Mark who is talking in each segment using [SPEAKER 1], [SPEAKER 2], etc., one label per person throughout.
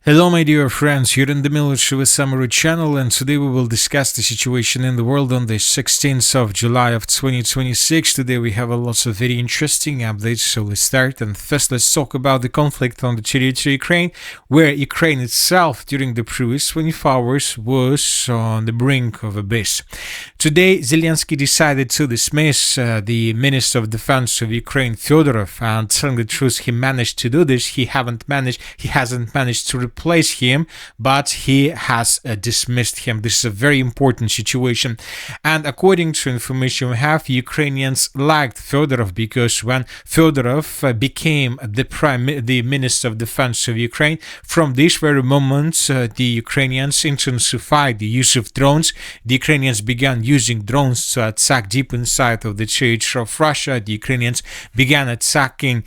[SPEAKER 1] Hello my dear friends, you're in the Military Summary channel, and today we will discuss the situation in the world on the 16th of July of 2026. Today we have a lot of very interesting updates, so let's start. And first let's talk about the conflict on the territory of Ukraine, where Ukraine itself during the previous 24 hours was on the brink of abyss. Today Zelensky decided to dismiss the Minister of Defense of Ukraine, Fedorov, and telling the truth, he managed to do this. He hasn't managed to replace him, but he has dismissed him. This is a very important situation, and according to information we have, Ukrainians liked Fedorov because when Fedorov became the Minister of Defense of Ukraine, from this very moment the Ukrainians intensified the use of drones. The Ukrainians began using drones to attack deep inside of the territory of Russia. The Ukrainians began attacking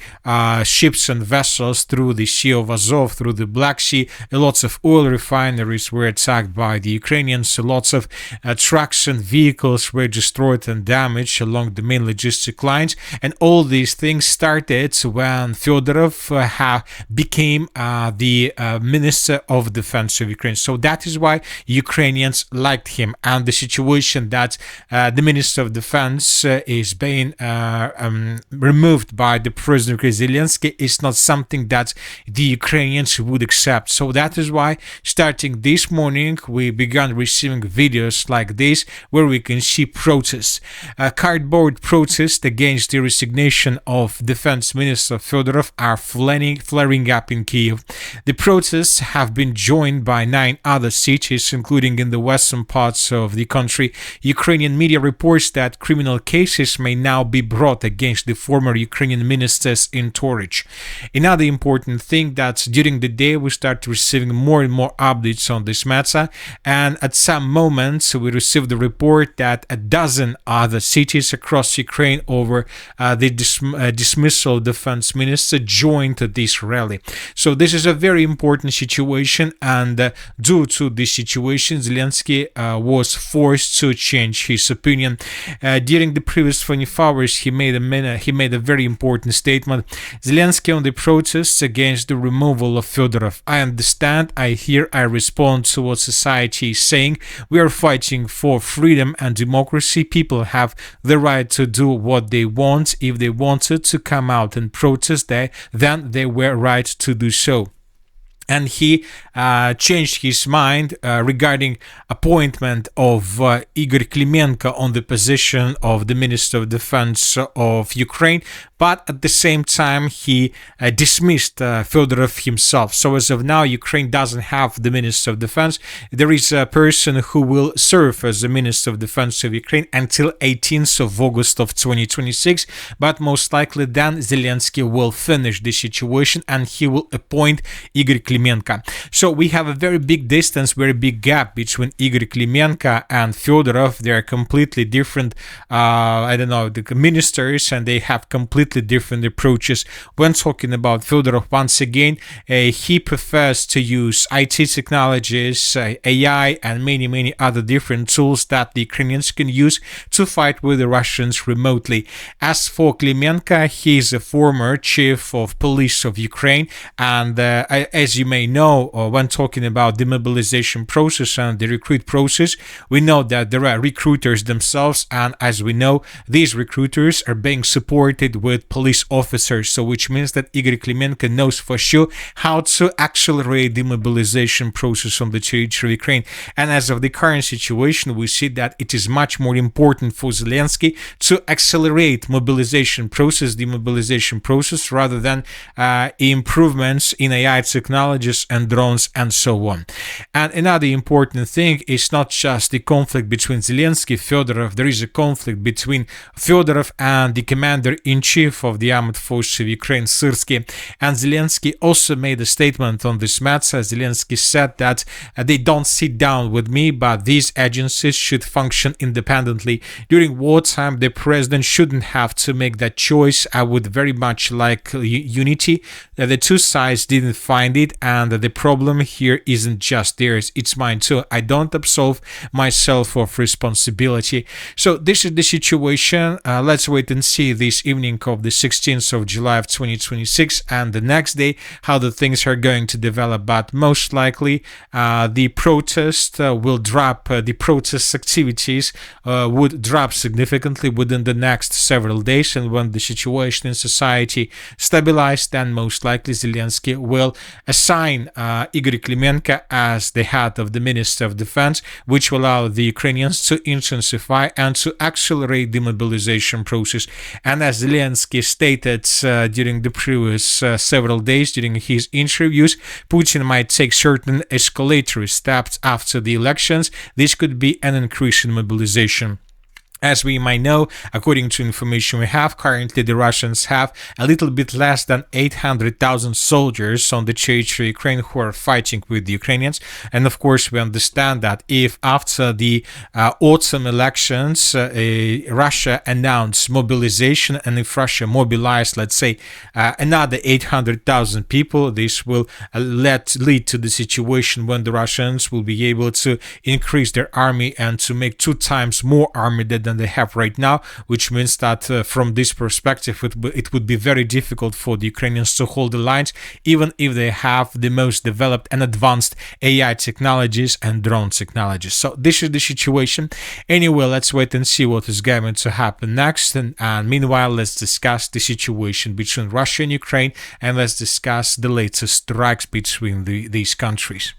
[SPEAKER 1] ships and vessels through the Sea of Azov, through the Black Sea. Lots of oil refineries were attacked by the Ukrainians. Lots of trucks and vehicles were destroyed and damaged along the main logistic lines. And all these things started when Fedorov became the Minister of Defense of Ukraine. So that is why Ukrainians liked him. And the situation that the Minister of Defense is being removed by the President Zelensky is not something that the Ukrainians would accept. So that is why starting this morning we began receiving videos like this where we can see protests, cardboard protests against the resignation of Defense Minister Fedorov are flaring up in Kyiv. The protests have been joined by 9 other cities, including in the western parts of the country. Ukrainian media reports that criminal cases may now be brought against the former Ukrainian ministers in Torich. Another important thing that during the day we start receiving more and more updates on this matter, and at some moments we received a report that a dozen other cities across Ukraine over the dismissal of defense minister joined this rally. So this is a very important situation, and due to this situation Zelensky was forced to change his opinion. During the previous 24 hours he made a very important statement. Zelensky on the protests against the removal of Fedorov: I understand, I hear, I respond to what society is saying. We are fighting for freedom and democracy. People have the right to do what they want. If they wanted to come out and protest, then they were right to do so. And he changed his mind regarding appointment of Igor Klymenko on the position of the Minister of Defense of Ukraine, but at the same time he dismissed Fedorov himself. So as of now, Ukraine doesn't have the Minister of Defense. There is a person who will serve as the Minister of Defense of Ukraine until 18th of August of 2026, but most likely then Zelensky will finish the situation and he will appoint Igor Klymenko. So we have a very big distance, very big gap between Igor Klymenko and Fedorov. They are completely different, the ministers, and they have completely different approaches. When talking about Fedorov, once again, he prefers to use IT technologies, AI, and many other different tools that the Ukrainians can use to fight with the Russians remotely. As for Klymenko, he is a former chief of police of Ukraine, and as you may know, when talking about the mobilization process and the recruit process, we know that there are recruiters themselves, and as we know, these recruiters are being supported with police officers, so which means that Igor Klymenko knows for sure how to accelerate the mobilization process on the territory of Ukraine. And as of the current situation, we see that it is much more important for Zelensky to accelerate the mobilization process rather than improvements in AI technologies and drones and so on. And another important thing is not just the conflict between Zelensky and Fedorov. There is a conflict between Fedorov and the commander-in-chief of the armed forces of Ukraine, Syrskyi. And Zelensky also made a statement on this matter. Zelensky said that they don't sit down with me, but these agencies should function independently. During wartime, the president shouldn't have to make that choice. I would very much like unity. The two sides didn't find it, and the problem here isn't just theirs, it's mine too. I don't absolve myself of responsibility. So this is the situation. Let's wait and see this evening of the 16th of July of 2026 and the next day how the things are going to develop. But most likely the protest will drop, the protest activities would drop significantly within the next several days, and when the situation in society stabilized, then most likely Zelensky will assign Igor Klymenko as the head of the Minister of Defense, which will allow the Ukrainians to intensify and to accelerate the mobilization process. And as Zelensky stated during the previous several days during his interviews, Putin might take certain escalatory steps after the elections. This could be an increase in mobilization. As we might know, according to information we have, currently the Russians have a little bit less than 800,000 soldiers on the territory of Ukraine who are fighting with the Ukrainians. And of course, we understand that if after the autumn elections, Russia announced mobilization, and if Russia mobilized, let's say, another 800,000 people, this will lead to the situation when the Russians will be able to increase their army and to make 2 times more army than they have right now, which means that from this perspective it would be very difficult for the Ukrainians to hold the lines, even if they have the most developed and advanced AI technologies and drone technologies. So this is the situation. Anyway, let's wait and see what is going to happen next, and meanwhile let's discuss the situation between Russia and Ukraine, and let's discuss the latest strikes between these countries.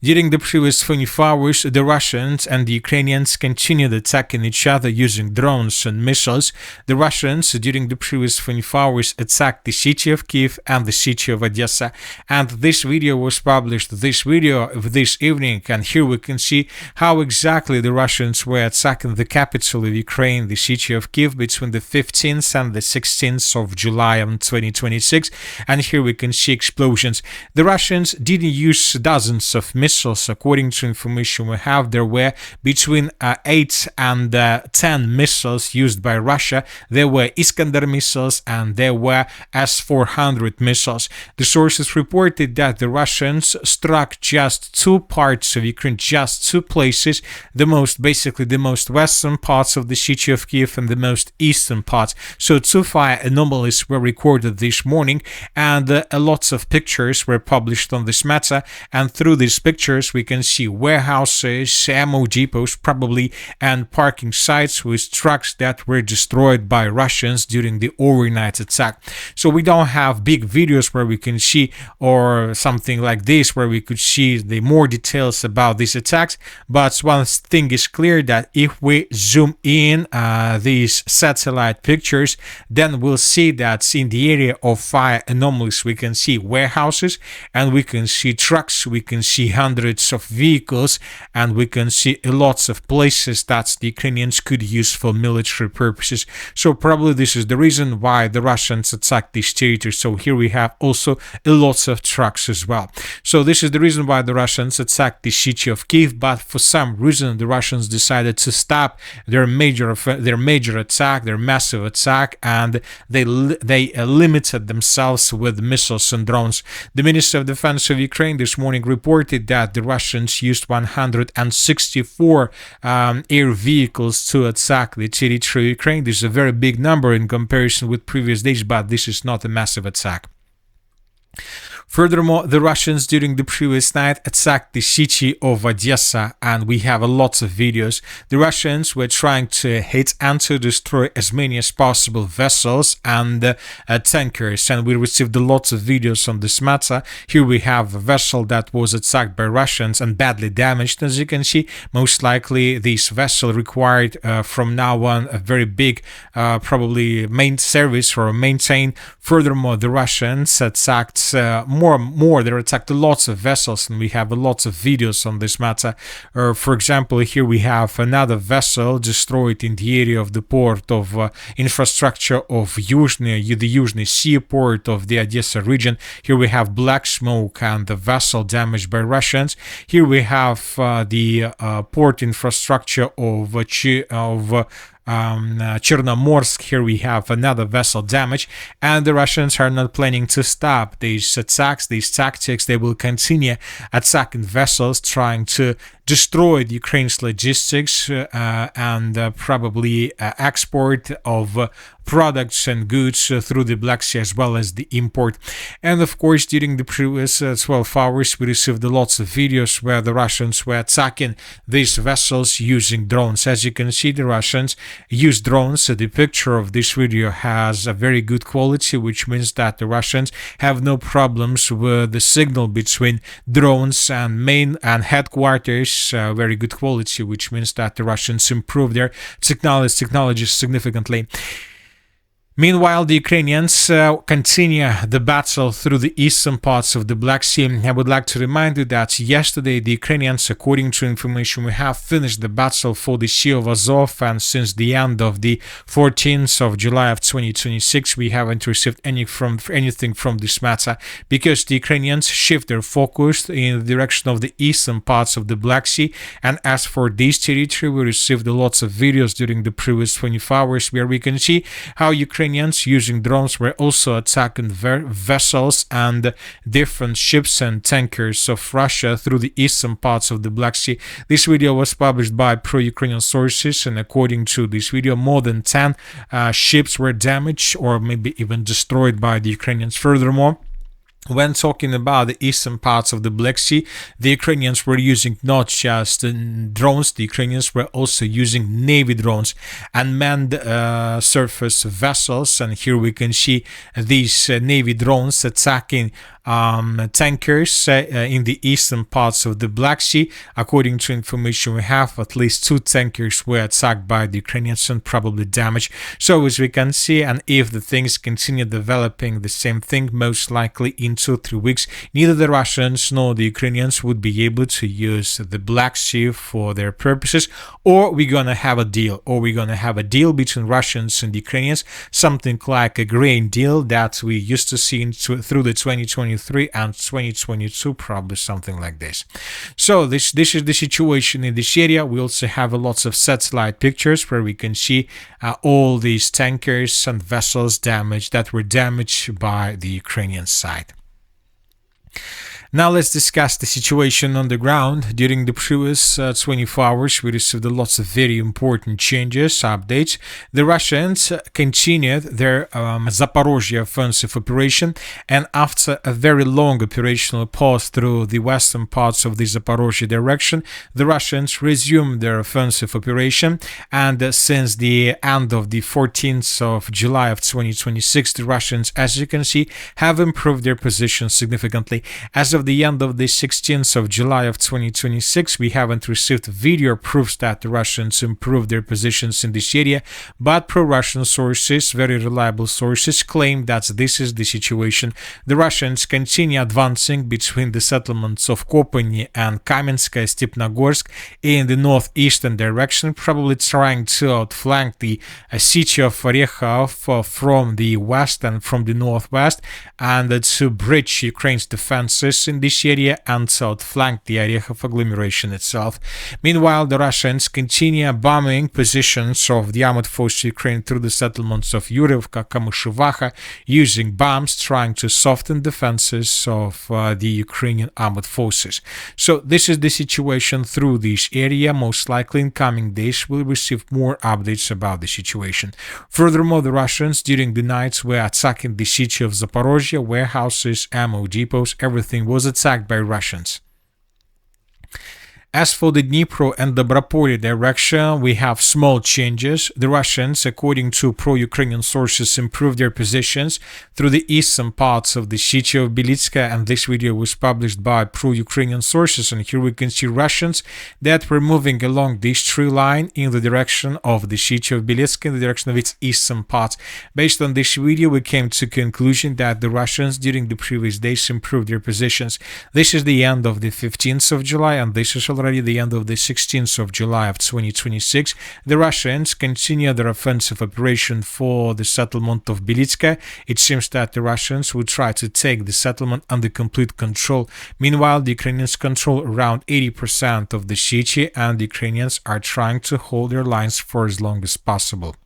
[SPEAKER 1] During the previous 24 hours, the Russians and the Ukrainians continued attacking each other using drones and missiles. The Russians, during the previous 24 hours, attacked the city of Kyiv and the city of Odesa. And this video was published this evening, and here we can see how exactly the Russians were attacking the capital of Ukraine, the city of Kyiv, between the 15th and the 16th of July of 2026. And here we can see explosions. The Russians didn't use dozens of missiles. According to information we have, there were between 8 and 10 missiles used by Russia. There were Iskander missiles and there were S-400 missiles. The sources reported that the Russians struck just 2 parts of Ukraine, just 2 places, basically the most western parts of the city of Kyiv and the most eastern parts. So 2 fire anomalies were recorded this morning, and lots of pictures were published on this matter, and through these pictures we can see warehouses, ammo depots probably, and parking sites with trucks that were destroyed by Russians during the overnight attack. So we don't have big videos where we can see, or something like this, where we could see the more details about these attacks, but one thing is clear, that if we zoom in these satellite pictures, then we'll see that in the area of fire anomalies we can see warehouses, and we can see trucks, we can see hundreds of vehicles, and we can see lots of places that the Ukrainians could use for military purposes. So probably this is the reason why the Russians attacked this territory. So here we have also lots of trucks as well. So this is the reason why the Russians attacked the city of Kyiv, but for some reason the Russians decided to stop their major attack, their massive attack, and they limited themselves with missiles and drones. The Minister of Defense of Ukraine this morning reported that the Russians used 164 air vehicles to attack the territory of Ukraine. This is a very big number in comparison with previous days, but this is not a massive attack. Furthermore, the Russians during the previous night attacked the city of Odesa, and we have lots of videos. The Russians were trying to hit and to destroy as many as possible vessels and tankers, and we received lots of videos on this matter. Here we have a vessel that was attacked by Russians and badly damaged. As you can see, most likely this vessel required from now on a very big probably main service or maintain. Furthermore, the Russians attacked they attacked lots of vessels, and we have lots of videos on this matter. For example, here we have another vessel destroyed in the area of the port of infrastructure of the Yuzhny seaport of the Odesa region. Here we have black smoke and the vessel damaged by Russians. Here we have the port infrastructure of Chernomorsk. Here we have another vessel damage, and the Russians are not planning to stop these attacks, these tactics. They will continue attacking vessels, trying to destroy the Ukraine's logistics and probably export of products and goods through the Black Sea, as well as the import. And of course, during the previous 12 hours, we received lots of videos where the Russians were attacking these vessels using drones. As you can see, the Russians use drones. The picture of this video has a very good quality, which means that the Russians have no problems with the signal between drones and main and headquarters. Very good quality, which means that the Russians improve their technology significantly. Meanwhile, the Ukrainians continue the battle through the eastern parts of the Black Sea. I would like to remind you that yesterday the Ukrainians, according to information we have, finished the battle for the Sea of Azov, and since the end of the 14th of July of 2026, we haven't received anything from this matter, because the Ukrainians shift their focus in the direction of the eastern parts of the Black Sea. And as for this territory, we received lots of videos during the previous 24 hours where we can see how Ukrainians using drones were also attacking vessels and different ships and tankers of Russia through the eastern parts of the Black Sea. This video was published by pro-Ukrainian sources, and according to this video, more than 10 ships were damaged or maybe even destroyed by the Ukrainians. Furthermore, when talking about the eastern parts of the Black Sea, the Ukrainians were using not just drones, the Ukrainians were also using Navy drones and manned surface vessels. And here we can see these Navy drones attacking tankers in the eastern parts of the Black Sea. According to information we have, at least 2 tankers were attacked by the Ukrainians and probably damaged. So as we can see, and if the things continue developing the same thing, most likely in 2-3 weeks, neither the Russians nor the Ukrainians would be able to use the Black Sea for their purposes, or we're gonna have a deal, between Russians and Ukrainians, something like a grain deal that we used to see through the 2023 and 2022, probably something like this. So this is the situation in this area. We also have lots of satellite pictures where we can see all these tankers and vessels that were damaged by the Ukrainian side. Now let's discuss the situation on the ground. During the previous 24 hours, we received lots of very important changes, updates. The Russians continued their Zaporizhzhia offensive operation, and after a very long operational pause through the western parts of the Zaporizhzhia direction, the Russians resumed their offensive operation. And since the end of the 14th of July of 2026, the Russians, as you can see, have improved their position significantly. As of the end of the 16th of July of 2026, we haven't received video proofs that the Russians improved their positions in this area, but pro-Russian sources, very reliable sources, claim that this is the situation. The Russians continue advancing between the settlements of Kopany and Kamenskaya Stepnogorsk in the northeastern direction, probably trying to outflank the city of Orekhov from the west and from the northwest, and to bridge Ukraine's defenses in this area and to outflank the Orekhov agglomeration itself. Meanwhile, the Russians continue bombing positions of the armed forces of Ukraine through the settlements of Yurevka, Kamyshevacha, using bombs, trying to soften defenses of the Ukrainian armed forces. So this is the situation through this area. Most likely in coming days we'll receive more updates about the situation. Furthermore, the Russians during the nights were attacking the city of Zaporizhzhia, warehouses, ammo depots, everything was attacked by Russians. As for the Dnipro and Dobropolye direction, we have small changes. The Russians, according to pro-Ukrainian sources, improved their positions through the eastern parts of the city of Belitska, and this video was published by pro-Ukrainian sources. And here we can see Russians that were moving along this tree line in the direction of the city of Belitska, in the direction of its eastern part. Based on this video, we came to conclusion that the Russians during the previous days improved their positions. This is the end of the 15th of July, and this is all already the end of the 16th of July of 2026. The Russians continue their offensive operation for the settlement of Belitska. It seems that the Russians will try to take the settlement under complete control. Meanwhile, the Ukrainians control around 80% of the city, and the Ukrainians are trying to hold their lines for as long as possible.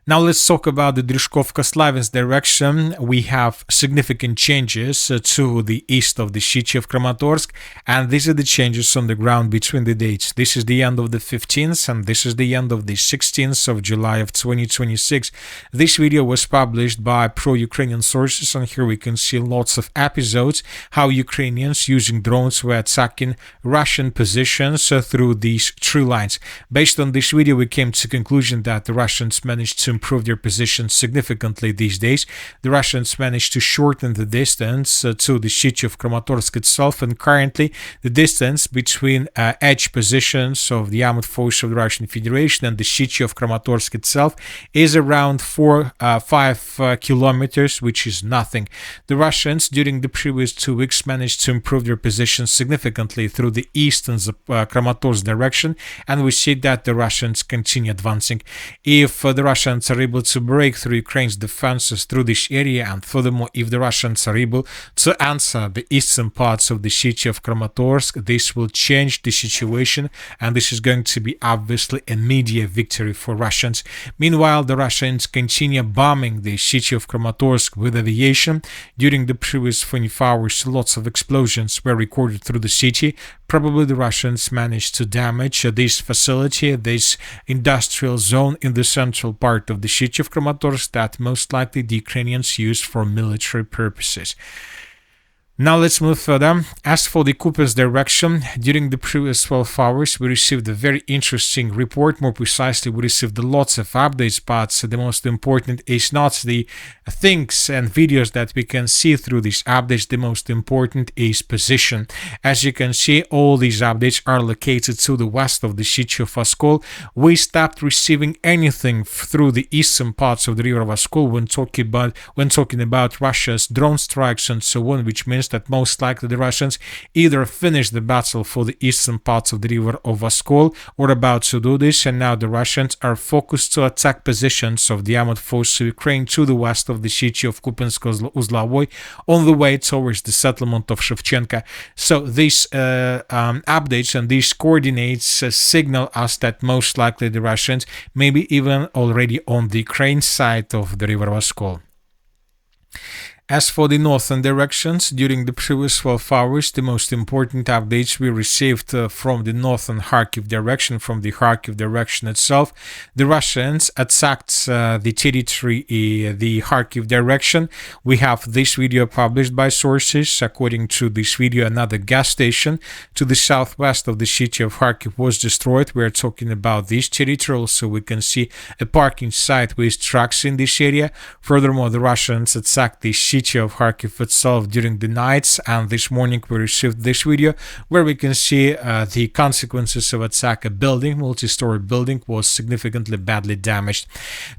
[SPEAKER 1] Now let's talk about the Drishkovka-Slavinsk direction. We have significant changes to the east of the city of Kramatorsk, and these are the changes on the ground between the dates. This is the end of the 15th, and this is the end of the 16th of July of 2026. This video was published by pro-Ukrainian sources, and here we can see lots of episodes how Ukrainians using drones were attacking Russian positions through these tree lines. Based on this video, we came to the conclusion that the Russians managed to improve their position significantly these days. The Russians managed to shorten the distance to the city of Kramatorsk itself, and currently the distance between edge positions of the armed force of the Russian Federation and the city of Kramatorsk itself is around 5 kilometers, which is nothing. The Russians during the previous 2 weeks managed to improve their position significantly through the east and Kramatorsk direction, and we see that the Russians continue advancing. If the Russians are able to break through Ukraine's defenses through this area, and furthermore, if the Russians are able to answer the eastern parts of the city of Kramatorsk, this will change the situation, and this is going to be obviously a media victory for Russians. Meanwhile, the Russians continue bombing the city of Kramatorsk with aviation. During the previous 24 hours, lots of explosions were recorded through the city. Probably the Russians managed to damage this facility, this industrial zone in the central part of the city of Kramatorsk that most likely the Ukrainians use for military purposes. Now let's move further. As for the Kupyansk direction, during the previous 12 hours, we received a very interesting report. More precisely, we received lots of updates, but the most important is not the things and videos that we can see through these updates. The most important is position. As you can see, all these updates are located to the west of the city of Oskol. We stopped receiving anything through the eastern parts of the river of Oskol when talking about Russia's drone strikes and so on, which means that most likely the Russians either finished the battle for the eastern parts of the river of Oskol or about to do this, and now the Russians are focused to attack positions of the armed forces of Ukraine to the west of the city of Kupyansk-Uzlavoy on the way towards the settlement of Shevchenka. So these updates and these coordinates signal us that most likely the Russians may be even already on the Ukraine side of the river of Oskol. As for the northern directions, during the previous 12 hours, the most important updates we received from the northern Kharkiv direction, from the Kharkiv direction itself. The Russians attacked the territory in the Kharkiv direction. We have this video published by sources. According to this video, another gas station to the southwest of the city of Kharkiv was destroyed. We are talking about this territory. Also, we can see a parking site with trucks in this area. Furthermore, the Russians attacked the city of Kharkiv itself during the nights, and this morning we received this video where we can see the consequences of attack. A building, multi-story building, was significantly badly damaged.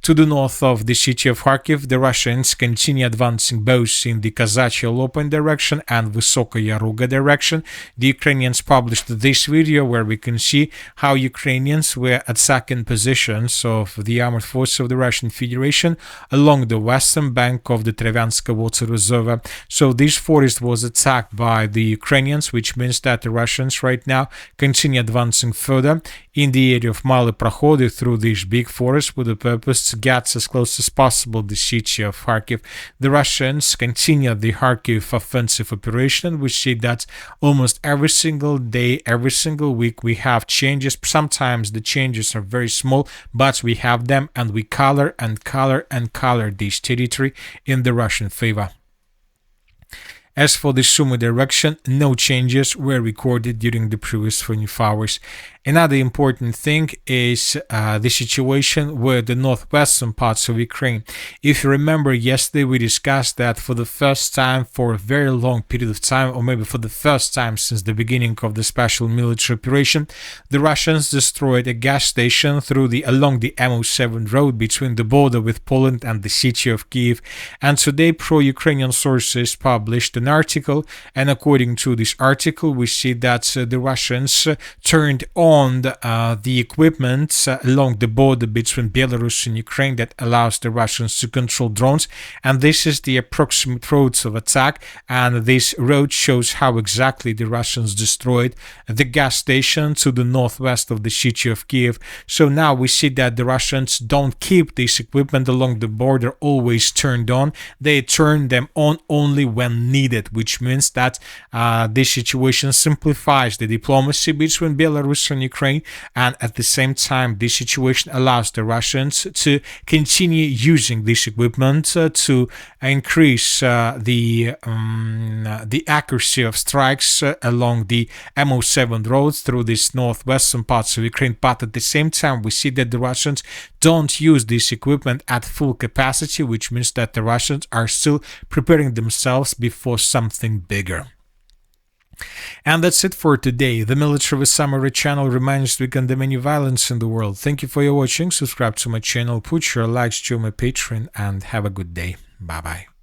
[SPEAKER 1] To the north of the city of Kharkiv, the Russians continue advancing both in the Kazachi Lopan direction and Vysokaya Ruga direction. The Ukrainians published this video where we can see how Ukrainians were attacking positions of the armed forces of the Russian Federation along the western bank of the Trevianska water reserve. So this forest was attacked by the Ukrainians, which means that the Russians right now continue advancing further in the area of Male Prokhody through this big forest with the purpose to get as close as possible the city of Kharkiv. The Russians continue the Kharkiv offensive operation. We see that almost every single day, every single week we have changes. Sometimes the changes are very small, but we have them, and we color and color and color this territory in the Russian favor. As for the Sumy direction, no changes were recorded during the previous 24 hours. Another important thing is the situation with the northwestern parts of Ukraine. If you remember, yesterday we discussed that for the first time for a very long period of time, or maybe for the first time since the beginning of the special military operation, the Russians destroyed a gas station along the MO7 road between the border with Poland and the city of Kyiv. And today pro-Ukrainian sources published an article, and according to this article we see that the Russians turned on the equipment along the border between Belarus and Ukraine that allows the Russians to control drones, and this is the approximate roads of attack, and this road shows how exactly the Russians destroyed the gas station to the northwest of the city of Kyiv. So now we see that the Russians don't keep this equipment along the border always turned on. They turn them on only when needed, which means that this situation simplifies the diplomacy between Belarus and Ukraine, and at the same time this situation allows the Russians to continue using this equipment to increase the accuracy of strikes along the MO7 roads through these northwestern parts of Ukraine. But at the same time we see that the Russians don't use this equipment at full capacity, which means that the Russians are still preparing themselves before something bigger. And that's it for today. The Military Summary channel reminds to condemn any violence in the world. Thank you for your watching. Subscribe to my channel, put your likes to my Patreon, and have a good day. Bye bye.